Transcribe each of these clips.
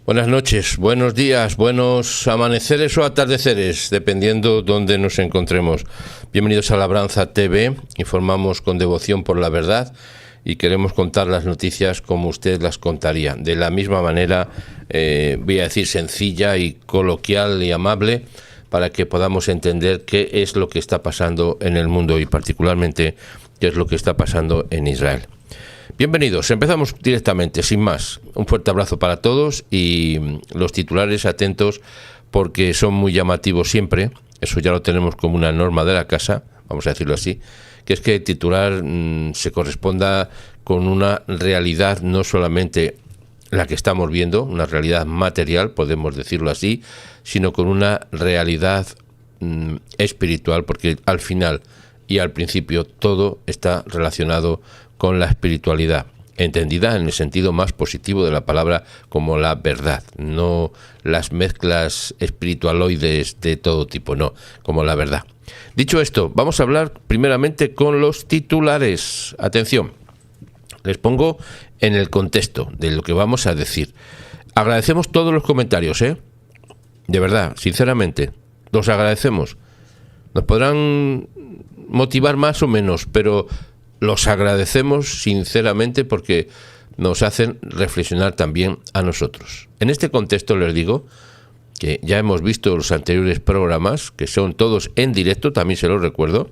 Buenas noches, buenos días, buenos amaneceres o atardeceres, dependiendo dónde nos encontremos. Bienvenidos a Labranza TV, informamos con devoción por la verdad y queremos contar las noticias como usted las contaría. De la misma manera, voy a decir sencilla y coloquial y amable, para que podamos entender qué es lo que está pasando en el mundo y particularmente qué es lo que está pasando en Israel. Bienvenidos, empezamos directamente, sin más. Un fuerte abrazo para todos y los titulares atentos porque son muy llamativos siempre. Eso ya lo tenemos como una norma de la casa, vamos a decirlo así, que es que el titular se corresponda con una realidad, no solamente la que estamos viendo, una realidad material, podemos decirlo así, sino con una realidad espiritual, porque al final y al principio todo está relacionado con la espiritualidad, entendida en el sentido más positivo de la palabra como la verdad, no las mezclas espiritualoides de todo tipo, no, como la verdad. Dicho esto, vamos a hablar primeramente con los titulares. Atención, les pongo en el contexto de lo que vamos a decir. Agradecemos todos los comentarios, de verdad, sinceramente, los agradecemos. Nos podrán motivar más o menos, pero los agradecemos sinceramente porque nos hacen reflexionar también a nosotros. En este contexto les digo que ya hemos visto los anteriores programas, que son todos en directo, también se los recuerdo,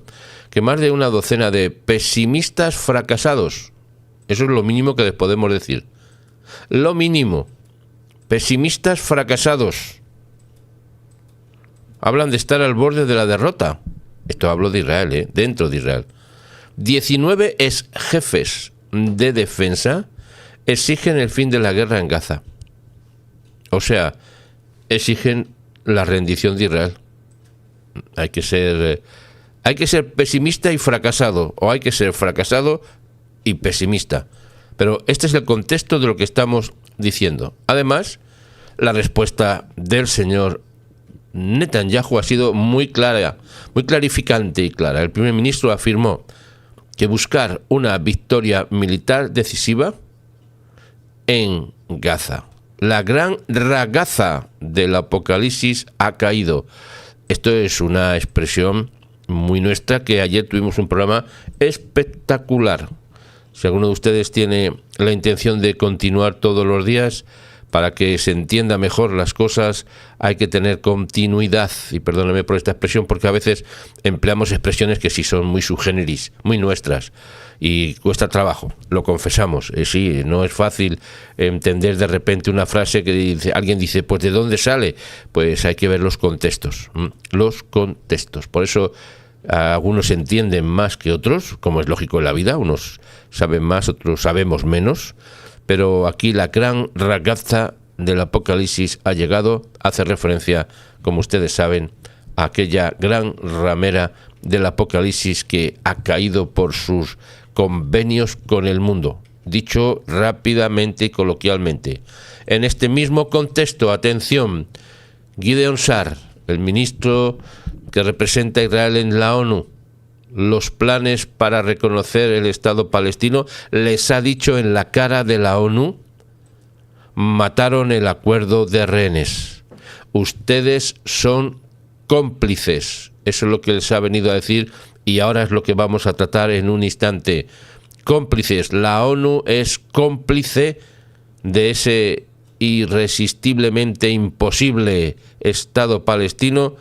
que más de una docena de pesimistas fracasados, eso es lo mínimo que les podemos decir, lo mínimo, pesimistas fracasados, hablan de estar al borde de la derrota. Esto hablo de Israel, dentro de Israel. 19 ex jefes de defensa exigen el fin de la guerra en Gaza. O sea, exigen la rendición de Israel. Hay que ser pesimista y fracasado, o hay que ser fracasado y pesimista. Pero este es el contexto de lo que estamos diciendo. Además, la respuesta del señor Netanyahu ha sido muy clara, muy clarificante y clara. El primer ministro afirmó que buscar una victoria militar decisiva en Gaza. La gran ragaza del apocalipsis ha caído. Esto es una expresión muy nuestra, que ayer tuvimos un programa espectacular. Si alguno de ustedes tiene la intención de continuar todos los días, para que se entienda mejor las cosas, hay que tener continuidad. Y perdóname por esta expresión, porque a veces empleamos expresiones que sí son muy subgéneris, muy nuestras, y cuesta trabajo, lo confesamos. Sí, no es fácil entender de repente una frase que dice, alguien dice, pues ¿de dónde sale? Pues hay que ver los contextos. Los contextos. Por eso algunos entienden más que otros, como es lógico en la vida, unos saben más, otros sabemos menos. Pero aquí la gran ragazza del apocalipsis ha llegado, hace referencia, como ustedes saben, a aquella gran ramera del apocalipsis que ha caído por sus convenios con el mundo, dicho rápidamente y coloquialmente. En este mismo contexto, atención, Gideon Sa'ar, el ministro que representa a Israel en la ONU, los planes para reconocer el Estado palestino, les ha dicho en la cara de la ONU, mataron el acuerdo de rehenes. Ustedes son cómplices. Eso es lo que les ha venido a decir y ahora es lo que vamos a tratar en un instante. Cómplices. La ONU es cómplice de ese irresistiblemente imposible Estado palestino,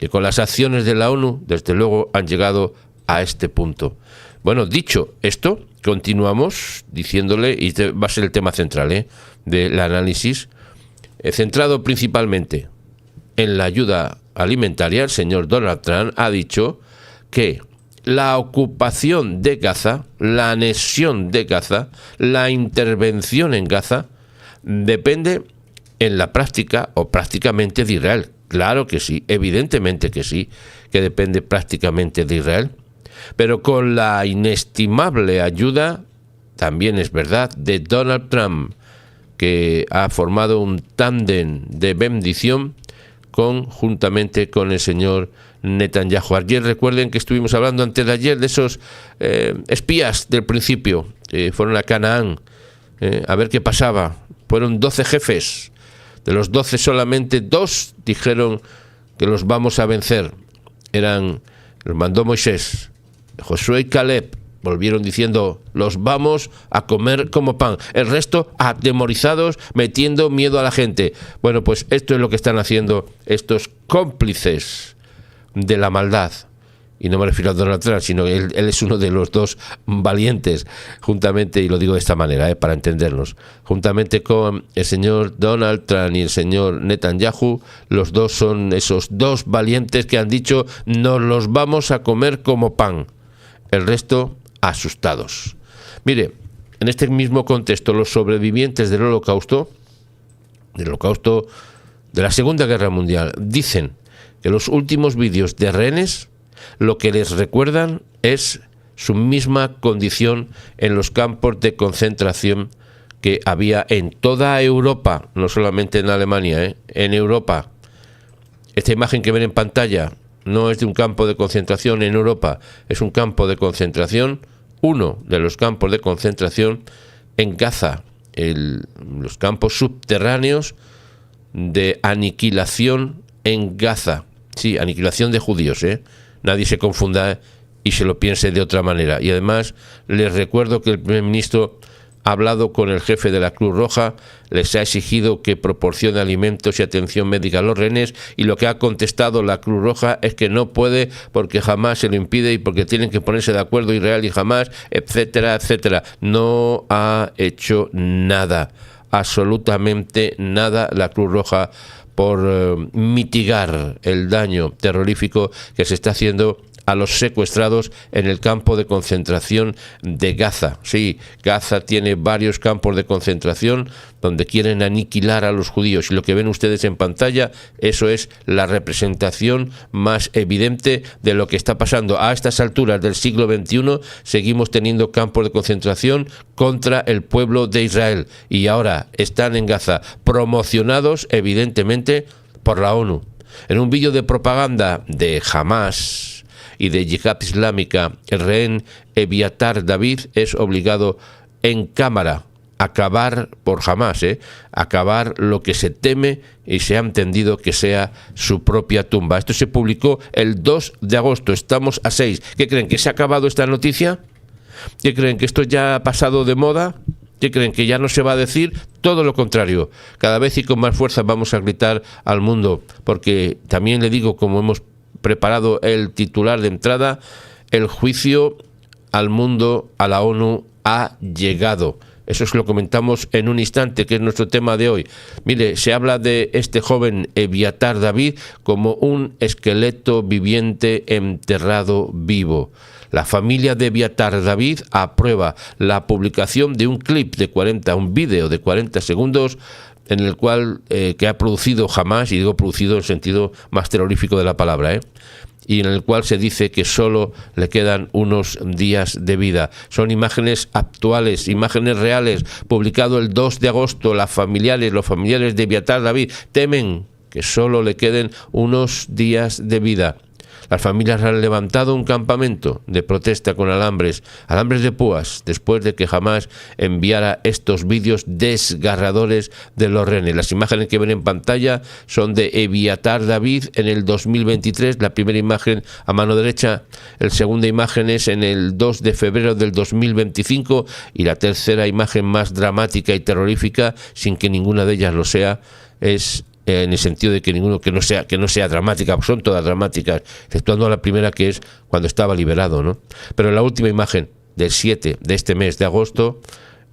que con las acciones de la ONU, desde luego, han llegado a este punto. Bueno, dicho esto, continuamos diciéndole, y este va a ser el tema central del análisis, centrado principalmente en la ayuda alimentaria. El señor Donald Trump ha dicho que la ocupación de Gaza, la anexión de Gaza, la intervención en Gaza, depende en la práctica o prácticamente de Israel. Claro que sí, evidentemente que sí, que depende prácticamente de Israel, pero con la inestimable ayuda, también es verdad, de Donald Trump, que ha formado un tándem de bendición juntamente con el señor Netanyahu. Ayer recuerden que estuvimos hablando antes de ayer de esos espías del principio, que fueron a Canaán a ver qué pasaba. Fueron 12 jefes De los 12 solamente 2 dijeron que los vamos a vencer. Los mandó Moisés. Josué y Caleb volvieron diciendo, los vamos a comer como pan. El resto atemorizados, metiendo miedo a la gente. Bueno, pues esto es lo que están haciendo estos cómplices de la maldad. Y no me refiero a Donald Trump, sino él es uno de los 2 valientes, juntamente, y lo digo de esta manera, para entendernos, juntamente con el señor Donald Trump y el señor Netanyahu, los 2 son esos 2 valientes que han dicho, nos los vamos a comer como pan. El resto, asustados. Mire, en este mismo contexto, los sobrevivientes del holocausto de la Segunda Guerra Mundial, dicen que los últimos vídeos de rehenes lo que les recuerdan es su misma condición en los campos de concentración que había en toda Europa, no solamente en Alemania, en Europa. Esta imagen que ven en pantalla no es de un campo de concentración en Europa, es un campo de concentración, uno de los campos de concentración en Gaza, los campos subterráneos de aniquilación en Gaza. Sí, aniquilación de judíos, Nadie se confunda y se lo piense de otra manera. Y además les recuerdo que el primer ministro ha hablado con el jefe de la Cruz Roja, les ha exigido que proporcione alimentos y atención médica a los rehenes, y lo que ha contestado la Cruz Roja es que no puede porque Hamás se lo impide y porque tienen que ponerse de acuerdo Israel y Hamás, etcétera, etcétera. No ha hecho nada, absolutamente nada la Cruz Roja por mitigar el daño terrorífico que se está haciendo a los secuestrados en el campo de concentración de Gaza. Sí, Gaza tiene varios campos de concentración donde quieren aniquilar a los judíos, y lo que ven ustedes en pantalla, eso es la representación más evidente de lo que está pasando. A estas alturas del siglo XXI seguimos teniendo campos de concentración contra el pueblo de Israel, y ahora están en Gaza, promocionados evidentemente por la ONU. En un vídeo de propaganda de Hamás y de Yihad Islámica, el rehén Eviatar David es obligado en cámara a acabar por Hamás, acabar lo que se teme y se ha entendido que sea su propia tumba. Esto se publicó el 2 de agosto, estamos a 6. ¿Qué creen? ¿Que se ha acabado esta noticia? ¿Qué creen? ¿Que esto ya ha pasado de moda? ¿Qué creen? ¿Que ya no se va a decir? Todo lo contrario. Cada vez y con más fuerza vamos a gritar al mundo, porque también le digo, como hemos preparado el titular de entrada, el juicio al mundo, a la ONU, ha llegado. Eso os lo comentamos en un instante, que es nuestro tema de hoy. Mire, se habla de este joven Eviatar David como un esqueleto viviente enterrado vivo. La familia de Eviatar David aprueba la publicación de un clip de un vídeo de 40 segundos, en el cual que ha producido Hamás, y digo producido en el sentido más terrorífico de la palabra, y en el cual se dice que solo le quedan unos días de vida. Son imágenes actuales, imágenes reales, publicado el 2 de agosto. Los familiares de Eviatar David temen que solo le queden unos días de vida. Las familias han levantado un campamento de protesta con alambres de púas, después de que Hamás enviara estos vídeos desgarradores de los rehenes. Las imágenes que ven en pantalla son de Eviatar David en el 2023, la primera imagen a mano derecha, la segunda imagen es en el 2 de febrero del 2025, y la tercera imagen, más dramática y terrorífica, sin que ninguna de ellas lo sea, es en el sentido de que que no sea dramática, son todas dramáticas, exceptuando la primera, que es cuando estaba liberado, ¿no? Pero la última imagen del 7 de este mes de agosto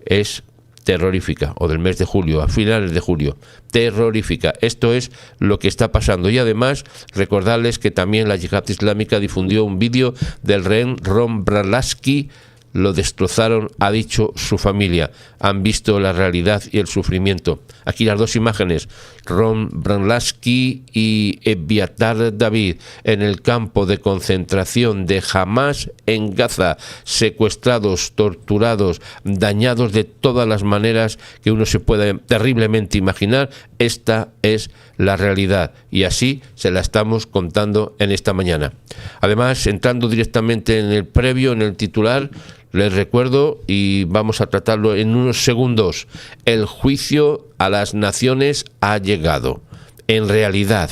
es terrorífica, o del mes de julio, a finales de julio, terrorífica. Esto es lo que está pasando. Y además, recordarles que también la Yihad Islámica difundió un vídeo del rehén Ron Bralaski. Lo destrozaron, ha dicho su familia. Han visto la realidad y el sufrimiento. Aquí las dos imágenes, Ron Bralaski y Eviatar David en el campo de concentración de Hamás en Gaza, secuestrados, torturados, dañados de todas las maneras que uno se pueda terriblemente imaginar. Esta es la realidad, y así se la estamos contando en esta mañana. Además, entrando directamente en el previo, en el titular, Les recuerdo, y vamos a tratarlo en unos segundos, el juicio a las naciones ha llegado. En realidad,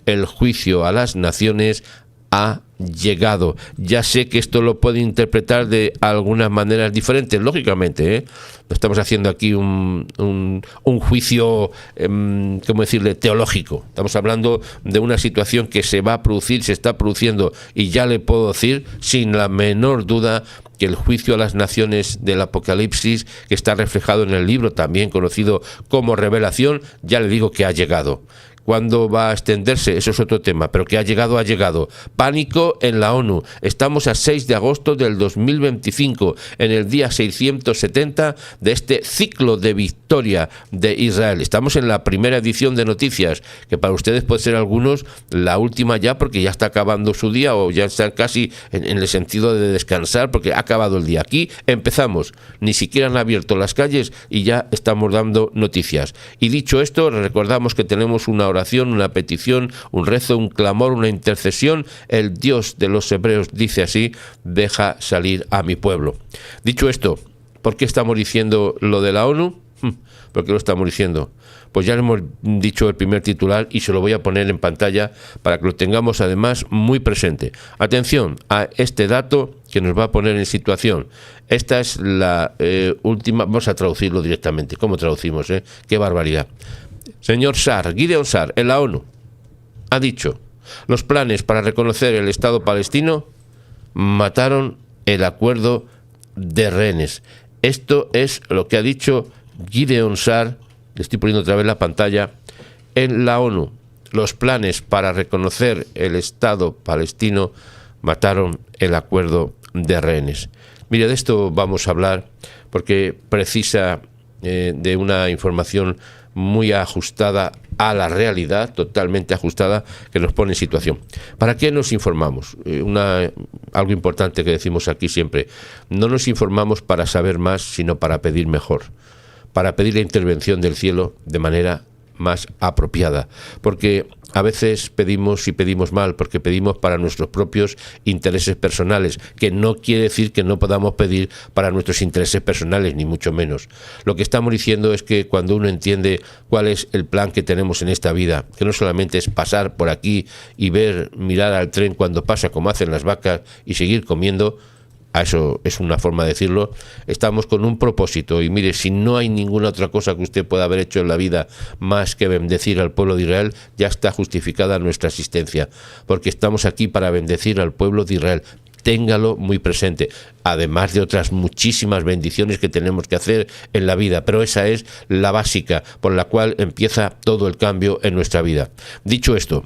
el juicio a las naciones ha llegado. Ya sé que esto lo puede interpretar de algunas maneras diferentes, lógicamente, ¿eh? No estamos haciendo aquí un juicio, ¿cómo decirle?, teológico. Estamos hablando de una situación que se va a producir, se está produciendo, y ya le puedo decir, sin la menor duda, que el juicio a las naciones del Apocalipsis, que está reflejado en el libro, también conocido como Revelación, ya le digo que ha llegado. ¿Cuándo va a extenderse? Eso es otro tema, pero que ha llegado, ha llegado. Pánico en la ONU. Estamos a 6 de agosto del 2025, en el día 670 de este ciclo de victoria de Israel. Estamos en la primera edición de noticias, que para ustedes puede ser algunos la última ya, porque ya está acabando su día, o ya están casi en el sentido de descansar, porque ha acabado el día. Aquí empezamos. Ni siquiera han abierto las calles y ya estamos dando noticias. Y dicho esto, recordamos que tenemos una oración, una petición, un rezo, un clamor, una intercesión. El Dios de los hebreos dice así: deja salir a mi pueblo. Dicho esto, ¿por qué estamos diciendo lo de la ONU? ¿Por qué lo estamos diciendo? Pues ya le hemos dicho el primer titular y se lo voy a poner en pantalla para que lo tengamos además muy presente. Atención a este dato que nos va a poner en situación. Esta es la última, vamos a traducirlo directamente. ¿Cómo traducimos? ¡Qué barbaridad! Señor Sar, Gideon Sar, en la ONU, ha dicho: los planes para reconocer el Estado palestino mataron el acuerdo de rehenes. Esto es lo que ha dicho Gideon Sar, le estoy poniendo otra vez la pantalla, en la ONU. Los planes para reconocer el Estado palestino mataron el acuerdo de rehenes. Mire, de esto vamos a hablar porque precisa de una información muy ajustada a la realidad, totalmente ajustada, que nos pone en situación. ¿Para qué nos informamos? Algo importante que decimos aquí siempre: no nos informamos para saber más, sino para pedir mejor, para pedir la intervención del cielo de manera más apropiada, porque a veces pedimos y pedimos mal, porque pedimos para nuestros propios intereses personales, que no quiere decir que no podamos pedir para nuestros intereses personales, ni mucho menos. Lo que estamos diciendo es que cuando uno entiende cuál es el plan que tenemos en esta vida, que no solamente es pasar por aquí y mirar al tren cuando pasa, como hacen las vacas, y seguir comiendo, a eso es una forma de decirlo, estamos con un propósito. Y mire, si no hay ninguna otra cosa que usted pueda haber hecho en la vida más que bendecir al pueblo de Israel, ya está justificada nuestra existencia, porque estamos aquí para bendecir al pueblo de Israel. Téngalo muy presente, además de otras muchísimas bendiciones que tenemos que hacer en la vida, pero esa es la básica por la cual empieza todo el cambio en nuestra vida. Dicho esto,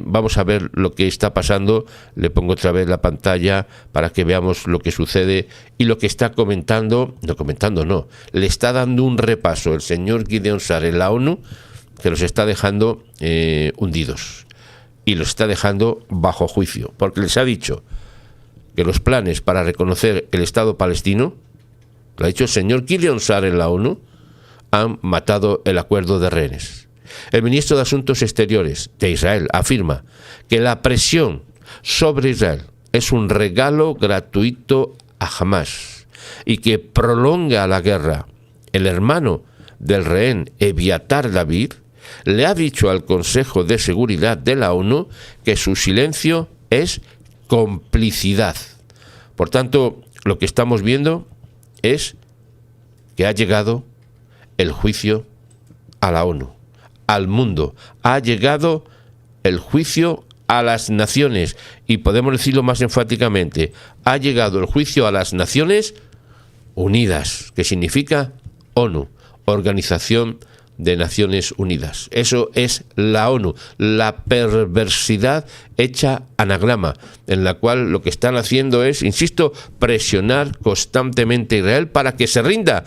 vamos a ver lo que está pasando. Le pongo otra vez la pantalla para que veamos lo que sucede y lo que está le está dando un repaso el señor Gideon Sar en la ONU, que los está dejando hundidos y los está dejando bajo juicio, porque les ha dicho que los planes para reconocer el Estado palestino, lo ha dicho el señor Gideon Sar en la ONU, han matado el acuerdo de rehenes. El ministro de Asuntos Exteriores de Israel afirma que la presión sobre Israel es un regalo gratuito a Hamás y que prolonga la guerra. El hermano del rehén Eviatar David le ha dicho al Consejo de Seguridad de la ONU que su silencio es complicidad. Por tanto, lo que estamos viendo es que ha llegado el juicio a la ONU, al mundo. Ha llegado el juicio a las naciones, y podemos decirlo más enfáticamente: ha llegado el juicio a las Naciones Unidas, que significa ONU, Organización de Naciones Unidas. Eso es la ONU, la perversidad hecha anagrama, en la cual lo que están haciendo es, insisto, presionar constantemente a Israel para que se rinda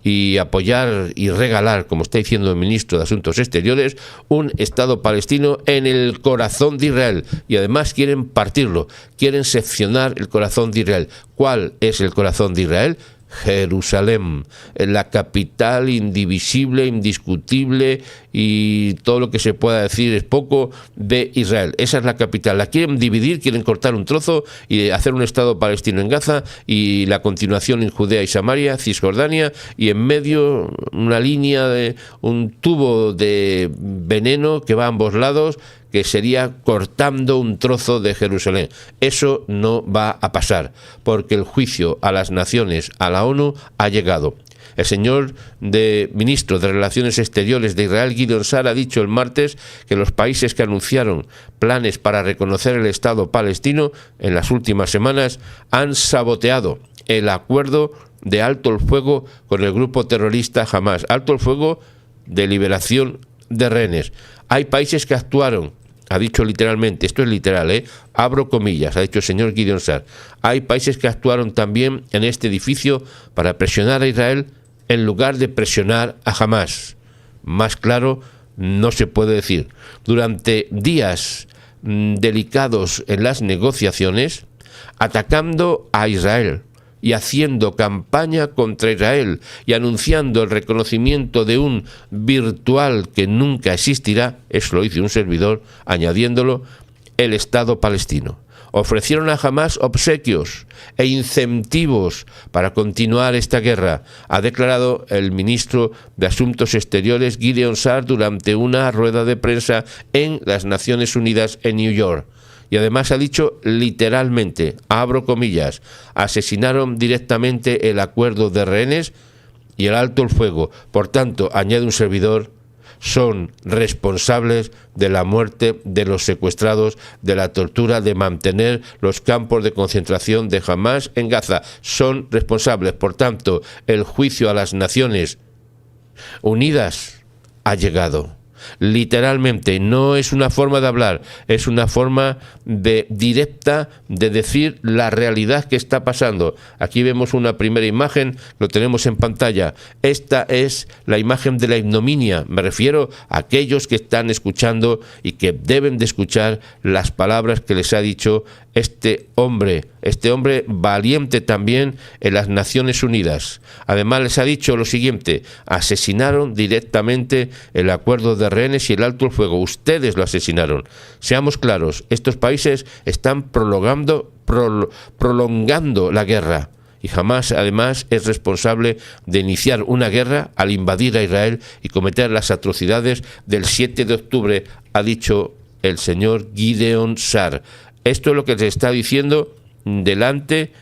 y apoyar y regalar, como está diciendo el ministro de Asuntos Exteriores, un Estado palestino en el corazón de Israel. Y además quieren partirlo, quieren seccionar el corazón de Israel. ¿Cuál es el corazón de Israel? Jerusalén, la capital indivisible, indiscutible y todo lo que se pueda decir es poco de Israel. Esa es la capital. La quieren dividir, quieren cortar un trozo y hacer un Estado palestino en Gaza y la continuación en Judea y Samaria, Cisjordania, y en medio una línea de un tubo de veneno que va a ambos lados, que sería cortando un trozo de Jerusalén. Eso no va a pasar, porque el juicio a las naciones, a la ONU, ha llegado. El señor ministro de Relaciones Exteriores de Israel, Gideon Sa'ar, ha dicho el martes que los países que anunciaron planes para reconocer el Estado palestino en las últimas semanas han saboteado el acuerdo de alto el fuego con el grupo terrorista Hamás. Alto el fuego de liberación de rehenes. Hay países que actuaron, ha dicho literalmente, esto es literal, abro comillas, ha dicho el señor Gideon Sa'ar. Hay países que actuaron también en este edificio para presionar a Israel en lugar de presionar a Hamás. Más claro no se puede decir. Durante días delicados en las negociaciones, atacando a Israel y haciendo campaña contra Israel y anunciando el reconocimiento de un virtual que nunca existirá, eso lo hizo un servidor, añadiéndolo, el Estado palestino. Ofrecieron a Hamás obsequios e incentivos para continuar esta guerra, ha declarado el ministro de Asuntos Exteriores Gideon Sa'ar durante una rueda de prensa en las Naciones Unidas en New York. Y además ha dicho literalmente, abro comillas, asesinaron directamente el acuerdo de rehenes y el alto el fuego. Por tanto, añade un servidor, son responsables de la muerte de los secuestrados, de la tortura, de mantener los campos de concentración de Hamás en Gaza. Son responsables. Por tanto, el juicio a las Naciones Unidas ha llegado. Literalmente, no es una forma de hablar, es una forma directa de decir la realidad que está pasando. Aquí vemos una primera imagen, lo tenemos en pantalla. Esta es la imagen de la ignominia. Me refiero a aquellos que están escuchando y que deben de escuchar las palabras que les ha dicho este hombre valiente también en las Naciones Unidas. Además les ha dicho lo siguiente: asesinaron directamente el acuerdo de rehenes y el alto el fuego. Ustedes lo asesinaron. Seamos claros, estos países están prolongando la guerra. Y Hamás, además, es responsable de iniciar una guerra al invadir a Israel y cometer las atrocidades del 7 de octubre, ha dicho el señor Gideon Sa'ar. Esto es lo que se está diciendo delante,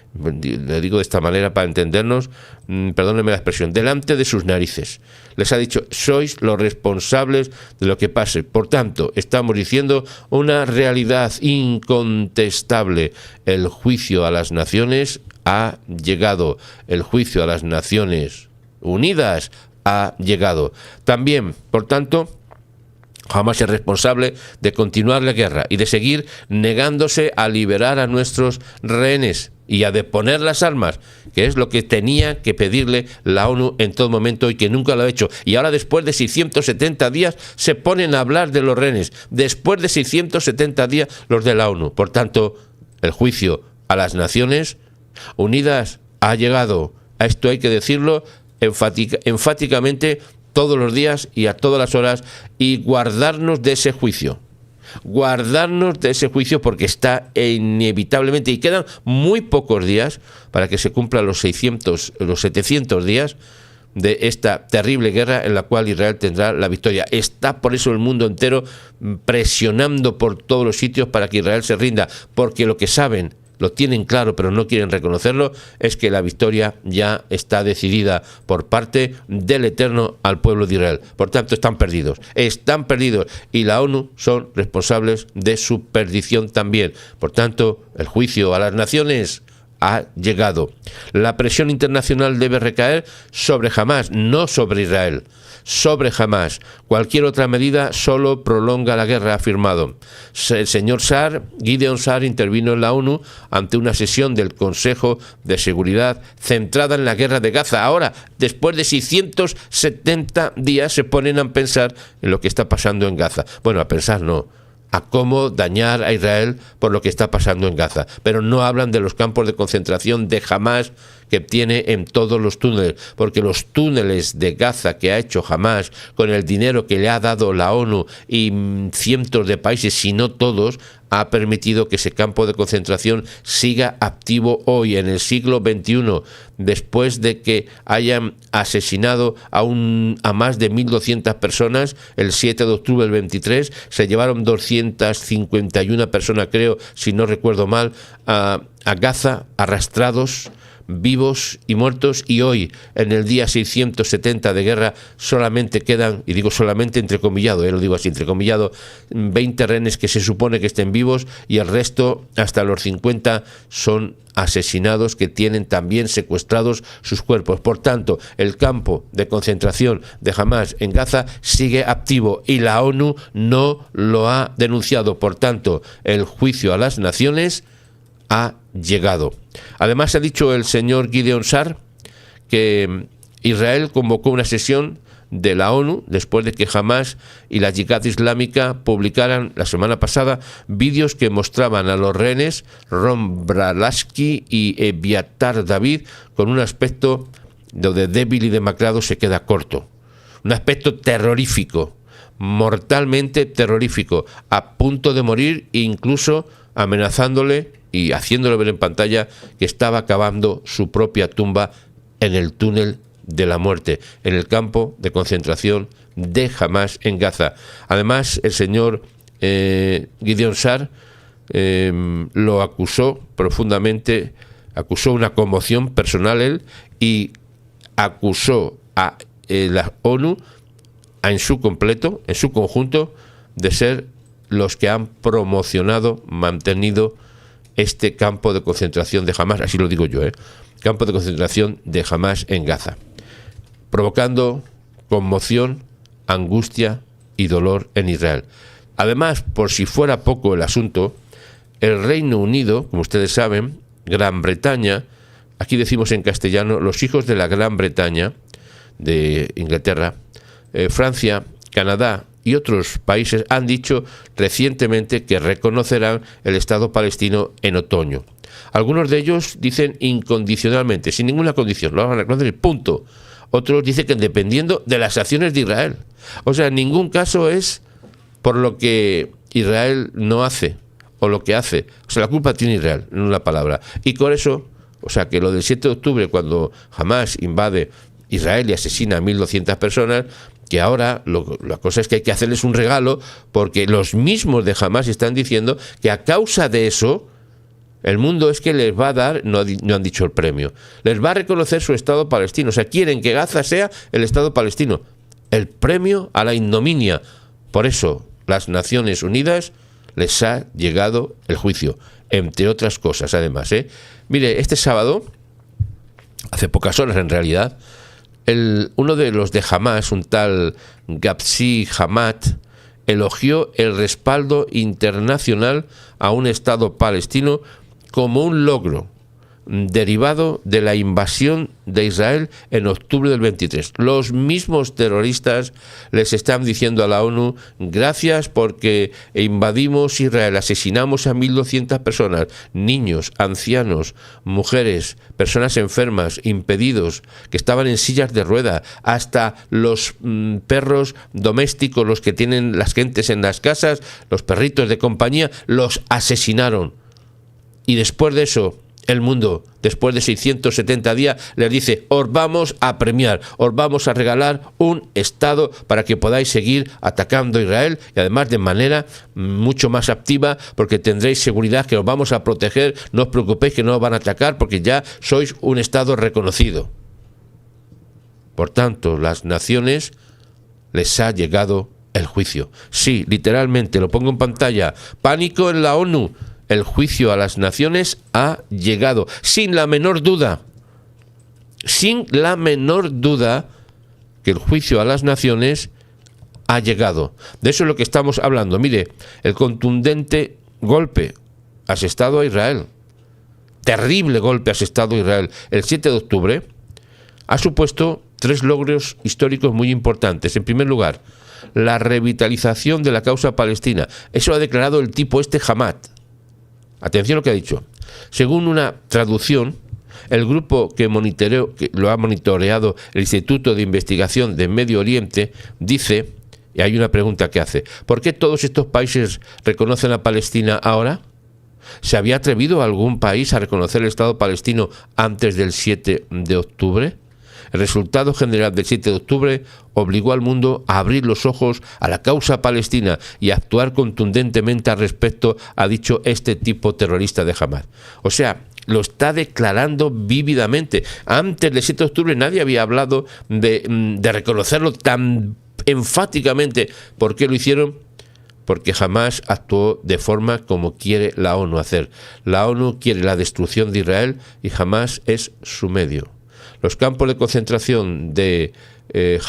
le digo de esta manera para entendernos, perdónenme la expresión, delante de sus narices. Les ha dicho, sois los responsables de lo que pase. Por tanto, estamos diciendo una realidad incontestable. El juicio a las naciones ha llegado. El juicio a las Naciones Unidas ha llegado. También, por tanto, Hamás es responsable de continuar la guerra y de seguir negándose a liberar a nuestros rehenes y a deponer las armas, que es lo que tenía que pedirle la ONU en todo momento y que nunca lo ha hecho. Y ahora, después de 670 días, se ponen a hablar de los rehenes. Después de 670 días, los de la ONU. Por tanto, el juicio a las Naciones Unidas ha llegado. A esto hay que decirlo enfáticamente todos los días y a todas las horas, y guardarnos de ese juicio. Guardarnos de ese juicio, porque está inevitablemente, y quedan muy pocos días para que se cumplan los 700 días de esta terrible guerra en la cual Israel tendrá la victoria. Está por eso el mundo entero presionando por todos los sitios para que Israel se rinda, porque lo que saben, lo tienen claro pero no quieren reconocerlo, es que la victoria ya está decidida por parte del Eterno al pueblo de Israel. Por tanto, están perdidos, y la ONU son responsables de su perdición también. Por tanto, el juicio a las naciones ha llegado. La presión internacional debe recaer sobre Hamás, no sobre Israel. Sobre Hamás. Cualquier otra medida solo prolonga la guerra, ha afirmado. El señor Sa'ar, Gideon Sa'ar, intervino en la ONU ante una sesión del Consejo de Seguridad centrada en la guerra de Gaza. Ahora, después de 670 días, se ponen a pensar en lo que está pasando en Gaza. Bueno, a pensar no, a cómo dañar a Israel por lo que está pasando en Gaza. Pero no hablan de los campos de concentración de Hamás que tiene en todos los túneles, porque los túneles de Gaza que ha hecho Hamás, con el dinero que le ha dado la ONU y cientos de países, si no todos, ha permitido que ese campo de concentración siga activo hoy, en el siglo XXI, después de que hayan asesinado a más de 1.200 personas. El 7 de octubre del 23 se llevaron 251 personas, creo, si no recuerdo mal, a Gaza, arrastrados, vivos y muertos, y hoy, en el día 670 de guerra, solamente quedan, y digo solamente entrecomillado, lo digo así, entrecomillado, 20 rehenes que se supone que estén vivos, y el resto, hasta los 50, son asesinados, que tienen también secuestrados sus cuerpos. Por tanto, el campo de concentración de Hamás en Gaza sigue activo y la ONU no lo ha denunciado. Por tanto, el juicio a las naciones ha llegado. Además, ha dicho el señor Gideon Sa'ar que Israel convocó una sesión de la ONU después de que Hamás y la Yihad Islámica publicaran la semana pasada vídeos que mostraban a los rehenes Ron Bralaski y Eviatar David con un aspecto donde débil y demacrado se queda corto. Un aspecto terrorífico, mortalmente terrorífico, a punto de morir, incluso amenazándole y haciéndole ver en pantalla que estaba cavando su propia tumba en el túnel de la muerte, en el campo de concentración de Hamás en Gaza. Además, el señor Gideon Sa'ar lo acusó profundamente, acusó una conmoción personal él, y acusó a la ONU en su completo, en su conjunto, de ser los que han promocionado, mantenido este campo de concentración de Hamás, así lo digo yo, campo de concentración de Hamás en Gaza, provocando conmoción, angustia y dolor en Israel. Además, por si fuera poco el asunto, el Reino Unido, como ustedes saben, Gran Bretaña, aquí decimos en castellano, los hijos de la Gran Bretaña, de Inglaterra, Francia, Canadá y otros países han dicho recientemente que reconocerán el Estado palestino en otoño. Algunos de ellos dicen incondicionalmente, sin ninguna condición, lo van a reconocer y punto. Otros dicen que dependiendo de las acciones de Israel. O sea, en ningún caso es por lo que Israel no hace o lo que hace. O sea, la culpa tiene Israel, en una palabra. Y con eso, o sea, que lo del 7 de octubre, cuando Hamás invade Israel y asesina a 1.200 personas, que ahora la cosa es que hay que hacerles un regalo, porque los mismos de Hamás están diciendo que a causa de eso el mundo es que les va a dar, no han dicho el premio, les va a reconocer su Estado palestino. O sea, quieren que Gaza sea el Estado palestino, el premio a la ignominia. Por eso las Naciones Unidas les ha llegado el juicio, entre otras cosas además. Mire, este sábado, hace pocas horas en realidad, uno de los de Hamás, un tal Gabsi Hamad, elogió el respaldo internacional a un Estado palestino como un logro derivado de la invasión de Israel en octubre del 23. Los mismos terroristas les están diciendo a la ONU: gracias porque invadimos Israel, asesinamos a 1.200 personas, niños, ancianos, mujeres, personas enfermas, impedidos, que estaban en sillas de ruedas, hasta los perros domésticos, los que tienen las gentes en las casas, los perritos de compañía, los asesinaron. Y después de eso, el mundo, después de 670 días, les dice: os vamos a premiar, os vamos a regalar un Estado para que podáis seguir atacando a Israel, y además de manera mucho más activa, porque tendréis seguridad que os vamos a proteger, no os preocupéis que no os van a atacar, porque ya sois un Estado reconocido. Por tanto, las naciones les ha llegado el juicio. Sí, literalmente, lo pongo en pantalla. Pánico en la ONU. El juicio a las naciones ha llegado, sin la menor duda que el juicio a las naciones ha llegado. De eso es lo que estamos hablando. Mire, el contundente golpe asestado a Israel, terrible golpe asestado a Israel, el 7 de octubre, ha supuesto 3 logros históricos muy importantes. En primer lugar, la revitalización de la causa palestina. Eso ha declarado el tipo Hamad. Atención a lo que ha dicho. Según una traducción, El grupo que lo ha monitoreado el Instituto de Investigación de Medio Oriente dice, y hay una pregunta que hace, ¿por qué todos estos países reconocen a Palestina ahora? ¿Se había atrevido algún país a reconocer el Estado palestino antes del 7 de octubre? El resultado general del 7 de octubre obligó al mundo a abrir los ojos a la causa palestina y a actuar contundentemente al respecto, ha dicho este tipo terrorista de Hamás. O sea, lo está declarando vívidamente. Antes del 7 de octubre nadie había hablado de reconocerlo tan enfáticamente. ¿Por qué lo hicieron? Porque Hamás actuó de forma como quiere la ONU hacer. La ONU quiere la destrucción de Israel y Hamás es su medio. Los campos de concentración de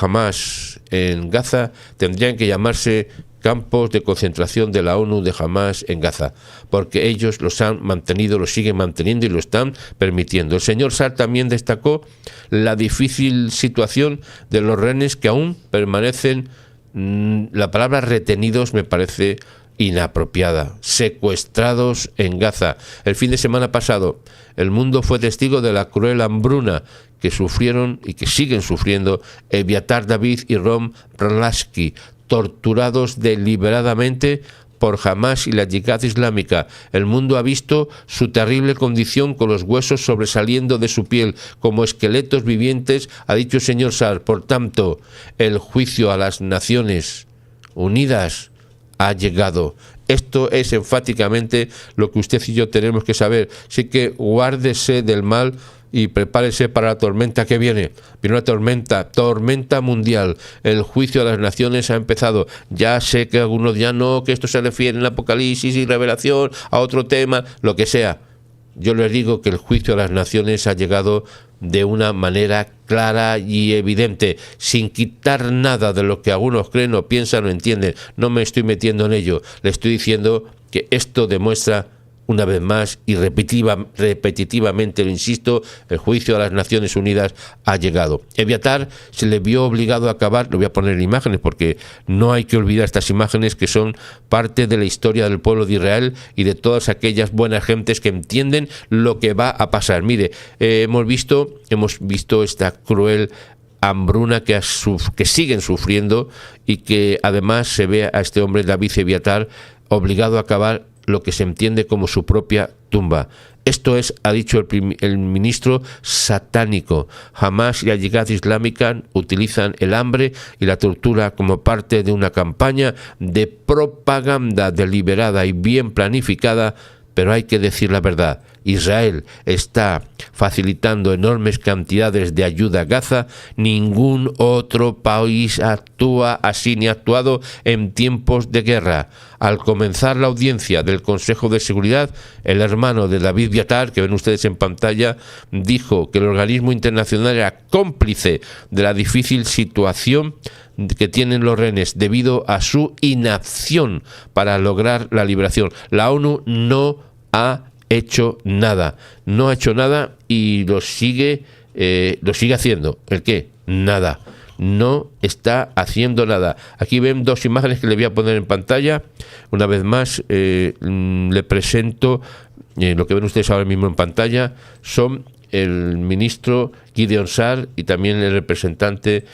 Hamás en Gaza tendrían que llamarse campos de concentración de la ONU de Hamás en Gaza, porque ellos los han mantenido, los siguen manteniendo y lo están permitiendo. El señor Saar también destacó la difícil situación de los rehenes que aún permanecen, la palabra retenidos me parece inapropiada, secuestrados en Gaza. El fin de semana pasado, el mundo fue testigo de la cruel hambruna que sufrieron y que siguen sufriendo Eviatar David y Ron Brlansky, torturados deliberadamente por Hamás y la Yihad Islámica. El mundo ha visto su terrible condición con los huesos sobresaliendo de su piel como esqueletos vivientes, ha dicho el señor Saar. Por tanto, el juicio a las Naciones Unidas ha llegado. Esto es enfáticamente lo que usted y yo tenemos que saber. Así que guárdese del mal y prepárese para la tormenta que viene. Viene una tormenta mundial. El juicio a las naciones ha empezado. Ya sé que algunos ya no, que esto se refiere en Apocalipsis y Revelación a otro tema, lo que sea. Yo les digo que el juicio a las naciones ha llegado de una manera clara y evidente, sin quitar nada de lo que algunos creen o piensan o entienden. No me estoy metiendo en ello. Le estoy diciendo que esto demuestra una vez más y repetitivamente, lo insisto, el juicio a las Naciones Unidas ha llegado. Eviatar se le vio obligado a acabar, lo voy a poner en imágenes porque no hay que olvidar estas imágenes que son parte de la historia del pueblo de Israel y de todas aquellas buenas gentes que entienden lo que va a pasar. Mire, hemos visto esta cruel hambruna que siguen sufriendo y que además se ve a este hombre David Eviatar obligado a acabar lo que se entiende como su propia tumba. Esto es, ha dicho el ministro, satánico. Hamás y la Yihad Islámica utilizan el hambre y la tortura como parte de una campaña de propaganda deliberada y bien planificada, pero hay que decir la verdad. Israel está facilitando enormes cantidades de ayuda a Gaza. Ningún otro país actúa así ni ha actuado en tiempos de guerra. Al comenzar la audiencia del Consejo de Seguridad, el hermano de David Eviatar, que ven ustedes en pantalla, dijo que el organismo internacional era cómplice de la difícil situación que tienen los rehenes debido a su inacción para lograr la liberación. La ONU no ha hecho nada, no ha hecho nada y lo sigue haciendo. ¿El qué? Nada. No está haciendo nada. Aquí ven dos imágenes que le voy a poner en pantalla. Una vez más, le presento lo que ven ustedes ahora mismo en pantalla. Son el ministro Gideon Saar y también el representante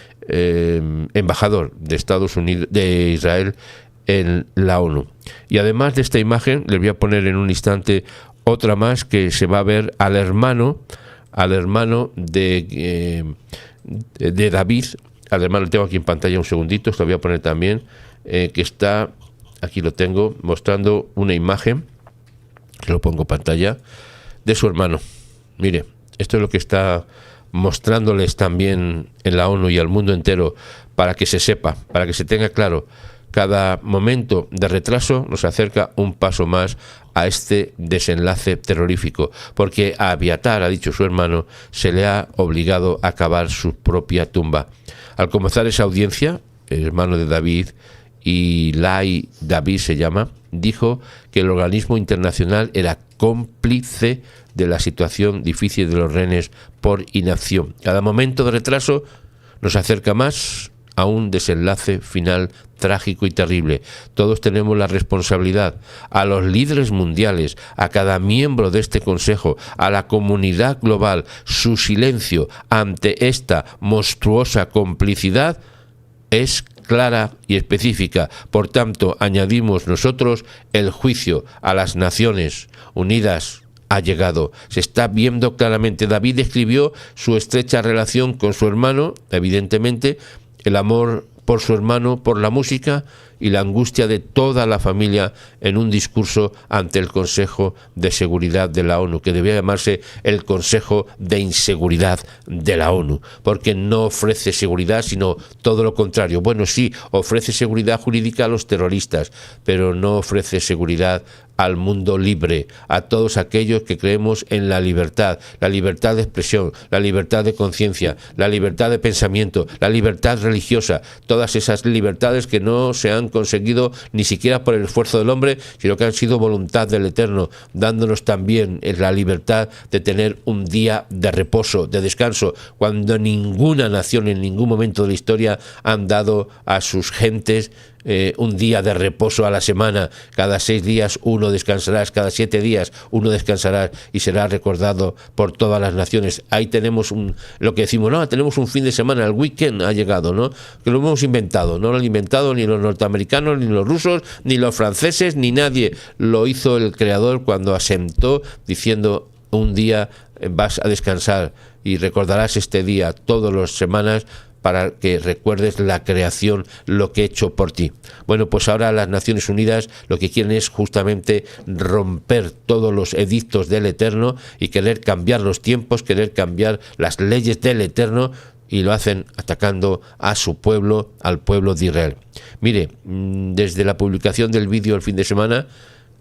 embajador de Estados Unidos, de Israel en la ONU. Y además de esta imagen, les voy a poner en un instante otra más que se va a ver al hermano de David. Al hermano lo tengo aquí en pantalla un segundito, os lo voy a poner también, que está, aquí lo tengo, mostrando una imagen, que lo pongo en pantalla, de su hermano. Mire, esto es lo que está mostrándoles también en la ONU y al mundo entero, para que se sepa, para que se tenga claro. Cada momento de retraso nos acerca un paso más a este desenlace terrorífico, porque a Eviatar, ha dicho su hermano, se le ha obligado a cavar su propia tumba. Al comenzar esa audiencia, el hermano de David, Ilai David se llama, dijo que el organismo internacional era cómplice de la situación difícil de los rehenes por inacción. Cada momento de retraso nos acerca más a un desenlace final trágico y terrible. Todos tenemos la responsabilidad, a los líderes mundiales, a cada miembro de este Consejo, a la comunidad global, su silencio ante esta monstruosa complicidad es clara y específica. Por tanto, añadimos nosotros el juicio a las Naciones Unidas. Ha llegado, se está viendo claramente. David escribió su estrecha relación con su hermano, evidentemente, el amor por su hermano, por la música y la angustia de toda la familia en un discurso ante el Consejo de Seguridad de la ONU, que debía llamarse el Consejo de Inseguridad de la ONU, porque no ofrece seguridad, sino todo lo contrario. Bueno, sí, ofrece seguridad jurídica a los terroristas, pero no ofrece seguridad al mundo libre, a todos aquellos que creemos en la libertad de expresión, la libertad de conciencia, la libertad de pensamiento, la libertad religiosa, todas esas libertades que no se han conseguido ni siquiera por el esfuerzo del hombre, sino que han sido voluntad del Eterno, dándonos también la libertad de tener un día de reposo, de descanso, cuando ninguna nación en ningún momento de la historia han dado a sus gentes un día de reposo a la semana. Cada 6 días uno descansarás, cada 7 días uno descansará y será recordado por todas las naciones. Ahí tenemos lo que decimos, no, tenemos un fin de semana, el weekend ha llegado, ¿no? Que lo hemos inventado, no lo han inventado ni los norteamericanos, ni los rusos, ni los franceses, ni nadie. Lo hizo el Creador cuando asentó diciendo: un día vas a descansar y recordarás este día todas las semanas, para que recuerdes la creación, lo que he hecho por ti. Bueno, pues ahora las Naciones Unidas lo que quieren es justamente romper todos los edictos del Eterno y querer cambiar los tiempos, querer cambiar las leyes del Eterno, y lo hacen atacando a su pueblo, al pueblo de Israel. Mire, desde la publicación del vídeo el fin de semana,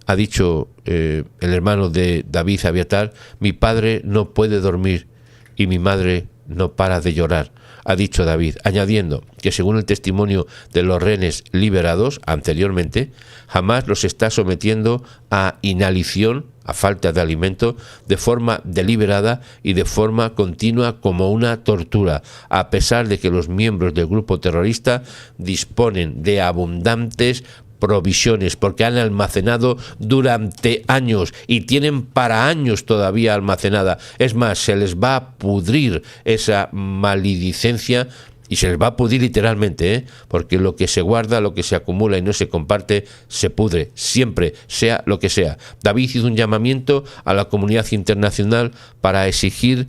ha dicho el hermano de David Abiatar: mi padre no puede dormir y mi madre no para de llorar, ha dicho David, añadiendo que según el testimonio de los rehenes liberados anteriormente, Hamás los está sometiendo a inhalición, a falta de alimento, de forma deliberada y de forma continua, como una tortura, a pesar de que los miembros del grupo terrorista disponen de abundantes provisiones, porque han almacenado durante años y tienen para años todavía almacenada. Es más, se les va a pudrir esa maledicencia, y se les va a pudrir literalmente, porque lo que se guarda, lo que se acumula y no se comparte, se pudre, siempre, sea lo que sea. David hizo un llamamiento a la comunidad internacional para exigir,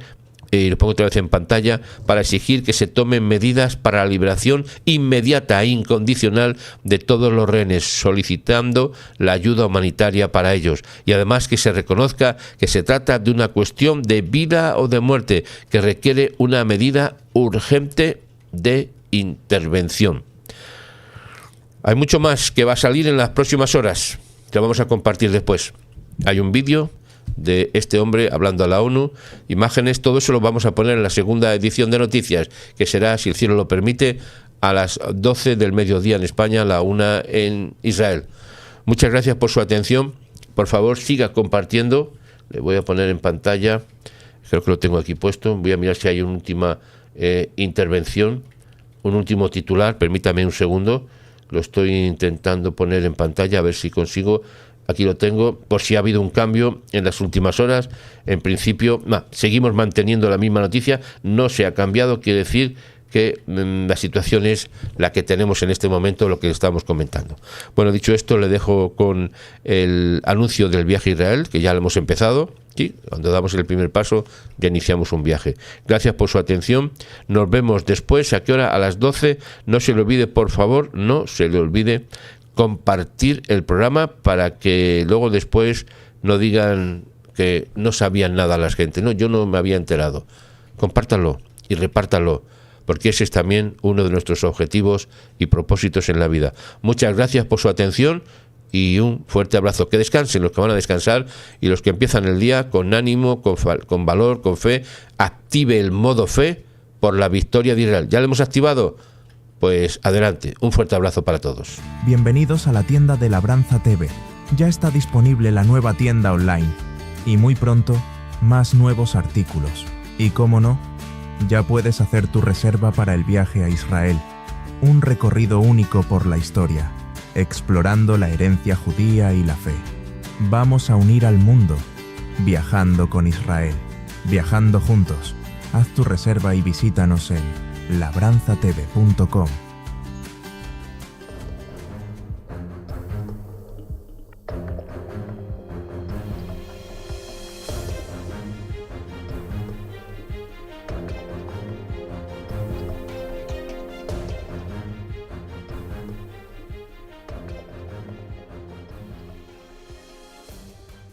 y lo pongo otra vez en pantalla, para exigir que se tomen medidas para la liberación inmediata e incondicional de todos los rehenes, solicitando la ayuda humanitaria para ellos, y además que se reconozca que se trata de una cuestión de vida o de muerte, que requiere una medida urgente de intervención. Hay mucho más que va a salir en las próximas horas, que vamos a compartir después. Hay un vídeo de este hombre hablando a la ONU, imágenes, todo eso lo vamos a poner en la segunda edición de noticias, que será, si el cielo lo permite, a las 12 del mediodía en España, a la 1 en Israel. Muchas gracias por su atención. Por favor, siga compartiendo. Le voy a poner en pantalla, creo que lo tengo aquí puesto, voy a mirar si hay una última intervención, un último titular. Permítame un segundo, lo estoy intentando poner en pantalla, a ver si consigo. Aquí lo tengo, por si ha habido un cambio en las últimas horas. En principio, seguimos manteniendo la misma noticia, no se ha cambiado, quiere decir que la situación es la que tenemos en este momento, lo que estamos comentando. Bueno, dicho esto, le dejo con el anuncio del viaje a Israel, que ya lo hemos empezado. Sí, cuando damos el primer paso, ya iniciamos un viaje. Gracias por su atención. Nos vemos después. ¿A qué hora? A las 12. No se le olvide, por favor, no se le olvide compartir el programa, para que luego después no digan que no sabían nada las gente. No, yo no me había enterado. Compártanlo y repártanlo, porque ese es también uno de nuestros objetivos y propósitos en la vida. Muchas gracias por su atención y un fuerte abrazo. Que descansen los que van a descansar, y los que empiezan el día con ánimo, con valor, con fe. Active el modo fe por la victoria de Israel. ¿Ya lo hemos activado? Pues adelante, un fuerte abrazo para todos. Bienvenidos a la tienda de Labranza TV. Ya está disponible la nueva tienda online, y muy pronto, más nuevos artículos. Y cómo no, ya puedes hacer tu reserva para el viaje a Israel. Un recorrido único por la historia, explorando la herencia judía y la fe. Vamos a unir al mundo, viajando con Israel, viajando juntos. Haz tu reserva y visítanos en labranzatv.com.